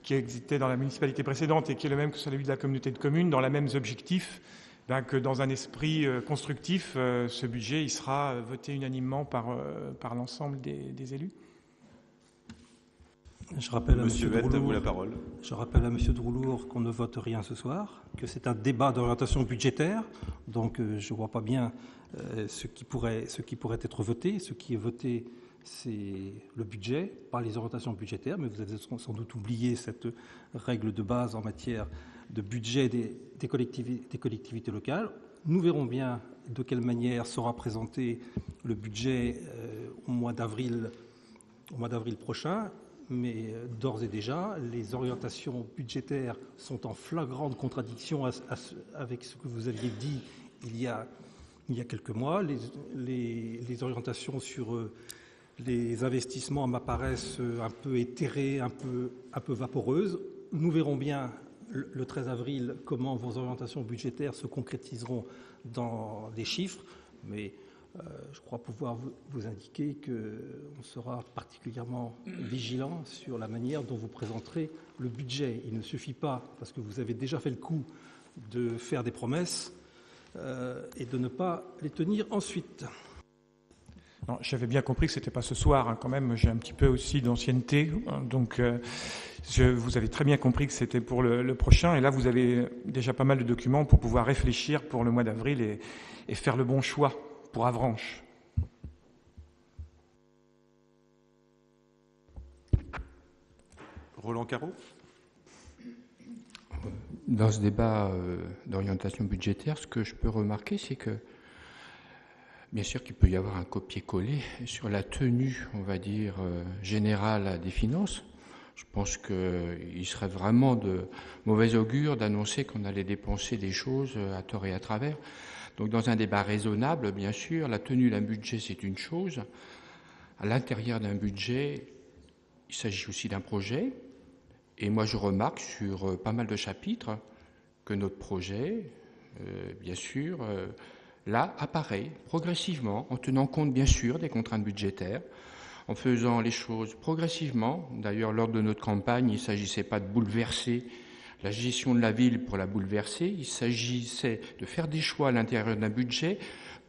qui existait dans la municipalité précédente et qui est le même que celui de la communauté de communes, dans les mêmes objectifs, que dans un esprit constructif, ce budget il sera voté unanimement par l'ensemble des élus. Je rappelle à Monsieur Vett, à vous la parole. Je rappelle à Monsieur Droulour qu'on ne vote rien ce soir, que c'est un débat d'orientation budgétaire, donc je ne vois pas bien ce qui pourrait être voté. Ce qui est voté, c'est le budget, pas les orientations budgétaires, mais vous avez sans doute oublié cette règle de base en matière de budget des collectivités locales. Nous verrons bien de quelle manière sera présenté le budget au mois d'avril prochain. Mais d'ores et déjà, les orientations budgétaires sont en flagrante contradiction avec ce que vous aviez dit il y a quelques mois. Les orientations sur les investissements m'apparaissent un peu éthérées, un peu vaporeuses. Nous verrons bien le 13 avril comment vos orientations budgétaires se concrétiseront dans des chiffres, mais je crois pouvoir vous indiquer qu'on sera particulièrement vigilant sur la manière dont vous présenterez le budget. Il ne suffit pas, parce que vous avez déjà fait le coup, de faire des promesses et de ne pas les tenir ensuite. Non, j'avais bien compris que ce n'était pas ce soir, quand même, j'ai un petit peu aussi d'ancienneté, donc vous avez très bien compris que c'était pour le prochain, et là vous avez déjà pas mal de documents pour pouvoir réfléchir pour le mois d'avril et faire le bon choix pour Avranches. Roland Carreau. Dans ce débat d'orientation budgétaire, ce que je peux remarquer, c'est que, bien sûr qu'il peut y avoir un copier-coller sur la tenue, on va dire, générale des finances. Je pense qu'il serait vraiment de mauvais augure d'annoncer qu'on allait dépenser des choses à tort et à travers. Donc dans un débat raisonnable, bien sûr, la tenue d'un budget, c'est une chose. À l'intérieur d'un budget, il s'agit aussi d'un projet. Et moi, je remarque sur pas mal de chapitres que notre projet, bien sûr, là, apparaît progressivement, en tenant compte, bien sûr, des contraintes budgétaires, en faisant les choses progressivement. D'ailleurs, lors de notre campagne, il ne s'agissait pas de bouleverser la gestion de la ville pour la bouleverser, il s'agissait de faire des choix à l'intérieur d'un budget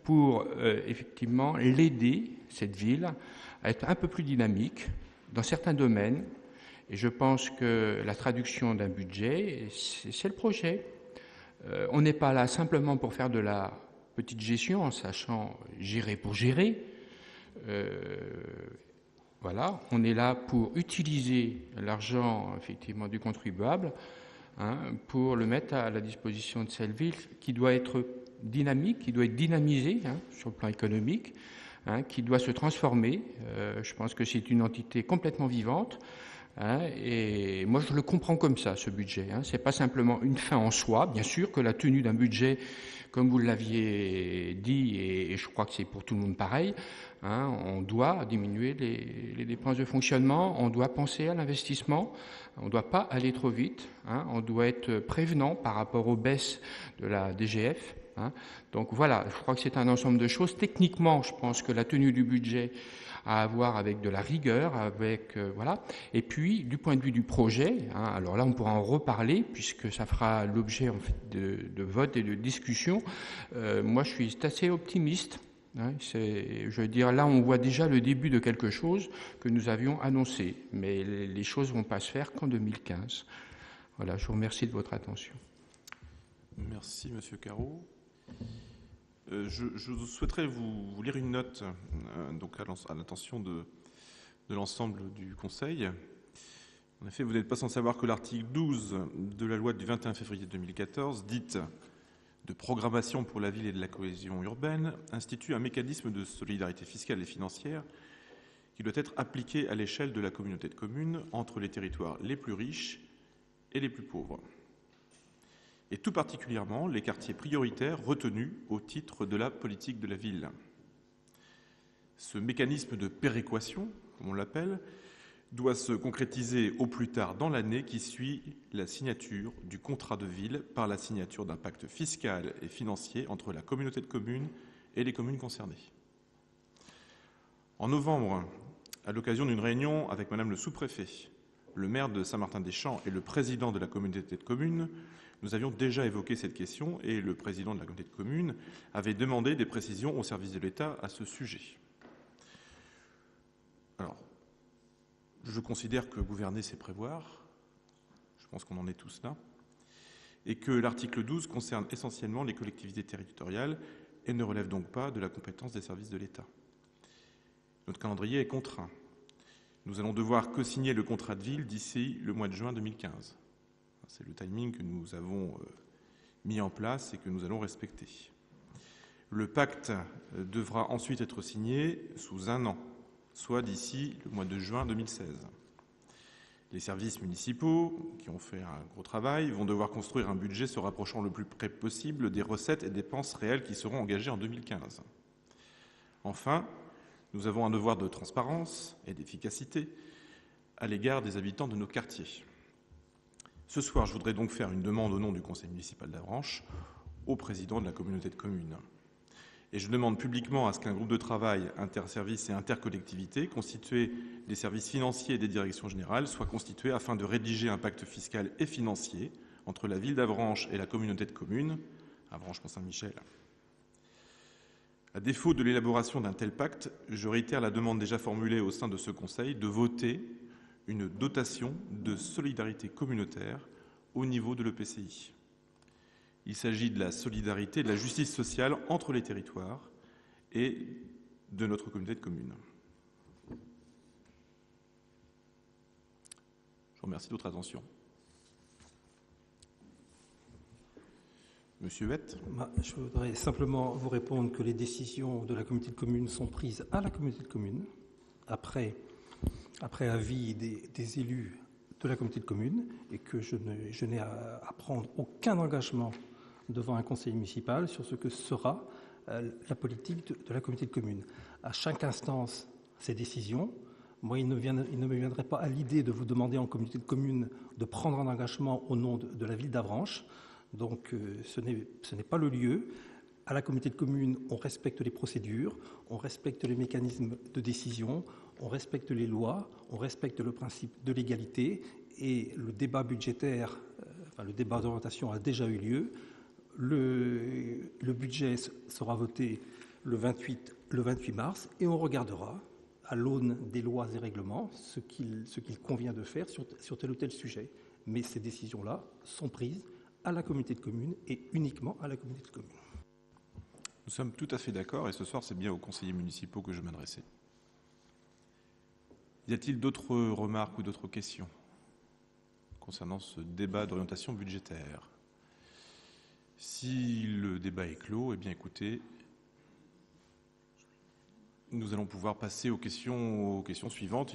pour effectivement l'aider, cette ville, à être un peu plus dynamique dans certains domaines. Et je pense que la traduction d'un budget, c'est le projet. On n'est pas là simplement pour faire de la petite gestion en sachant gérer pour gérer. Voilà, on est là pour utiliser l'argent effectivement du contribuable, pour le mettre à la disposition de cette ville qui doit être dynamique, qui doit être dynamisée sur le plan économique, qui doit se transformer. Je pense que c'est une entité complètement vivante. Et moi, je le comprends comme ça, ce budget. Ce n'est pas simplement une fin en soi. Bien sûr que la tenue d'un budget, comme vous l'aviez dit, et je crois que c'est pour tout le monde pareil, on doit diminuer les dépenses de fonctionnement, on doit penser à l'investissement, on ne doit pas aller trop vite, on doit être prévenant par rapport aux baisses de la DGF. Donc voilà, je crois que c'est un ensemble de choses. Techniquement, je pense que la tenue du budget a à voir avec de la rigueur, voilà. Et puis, du point de vue du projet, alors là, on pourra en reparler puisque ça fera l'objet en fait, de vote et de discussion. Moi, je suis assez optimiste. Je veux dire, là, on voit déjà le début de quelque chose que nous avions annoncé, mais les choses ne vont pas se faire qu'en 2015. Voilà, je vous remercie de votre attention. Merci, Monsieur Carreau. Je souhaiterais vous lire une note donc à l'attention de l'ensemble du Conseil. En effet, vous n'êtes pas sans savoir que l'article 12 de la loi du 21 février 2014, dite de programmation pour la ville et de la cohésion urbaine, institue un mécanisme de solidarité fiscale et financière qui doit être appliqué à l'échelle de la communauté de communes entre les territoires les plus riches et les plus pauvres, et tout particulièrement les quartiers prioritaires retenus au titre de la politique de la ville. Ce mécanisme de péréquation comme on l'appelle, doit se concrétiser au plus tard dans l'année qui suit la signature du contrat de ville par la signature d'un pacte fiscal et financier entre la communauté de communes et les communes concernées. En novembre, à l'occasion d'une réunion avec Madame le sous-préfet, le maire de Saint-Martin-des-Champs et le président de la communauté de communes, nous avions déjà évoqué cette question et le président de la communauté de communes avait demandé des précisions au service de l'État à ce sujet. Alors, je considère que gouverner, c'est prévoir. Je pense qu'on en est tous là. Et que l'article 12 concerne essentiellement les collectivités territoriales et ne relève donc pas de la compétence des services de l'État. Notre calendrier est contraint. Nous allons devoir co-signer le contrat de ville d'ici le mois de juin 2015. C'est le timing que nous avons mis en place et que nous allons respecter. Le pacte devra ensuite être signé sous 1 an, soit d'ici le mois de juin 2016. Les services municipaux, qui ont fait un gros travail, vont devoir construire un budget se rapprochant le plus près possible des recettes et dépenses réelles qui seront engagées en 2015. Enfin, nous avons un devoir de transparence et d'efficacité à l'égard des habitants de nos quartiers. Ce soir, je voudrais donc faire une demande au nom du conseil municipal d'Avranches au président de la communauté de communes. Et je demande publiquement à ce qu'un groupe de travail interservices et intercollectivités constitué des services financiers et des directions générales soit constitué afin de rédiger un pacte fiscal et financier entre la ville d'Avranches et la communauté de communes, Avranches-Mont-Saint-Michel. À défaut de l'élaboration d'un tel pacte, je réitère la demande déjà formulée au sein de ce Conseil de voter une dotation de solidarité communautaire au niveau de l'EPCI. Il s'agit de la solidarité et de la justice sociale entre les territoires et de notre communauté de communes. Je vous remercie de votre attention. Monsieur Huette. Je voudrais simplement vous répondre que les décisions de la communauté de communes sont prises à la communauté de communes, après avis des élus de la communauté de communes, et que je n'ai à prendre aucun engagement devant un conseil municipal sur ce que sera la politique de la communauté de communes. À chaque instance, ces décisions. Moi, il ne me viendrait pas à l'idée de vous demander en communauté de communes de prendre un engagement au nom de la ville d'Avranches. Donc, ce n'est pas le lieu. À la communauté de communes, on respecte les procédures, on respecte les mécanismes de décision, on respecte les lois, on respecte le principe de l'égalité, et le débat budgétaire, le débat d'orientation a déjà eu lieu. Le budget sera voté le 28 mars, et on regardera, à l'aune des lois et règlements, ce qu'il convient de faire sur tel ou tel sujet. Mais ces décisions-là sont prises à la communauté de communes et uniquement à la communauté de communes. Nous sommes tout à fait d'accord, et ce soir, c'est bien aux conseillers municipaux que je m'adressais. Y a-t-il d'autres remarques ou d'autres questions concernant ce débat d'orientation budgétaire? Si le débat est clos, eh bien écoutez, nous allons pouvoir passer aux questions suivantes.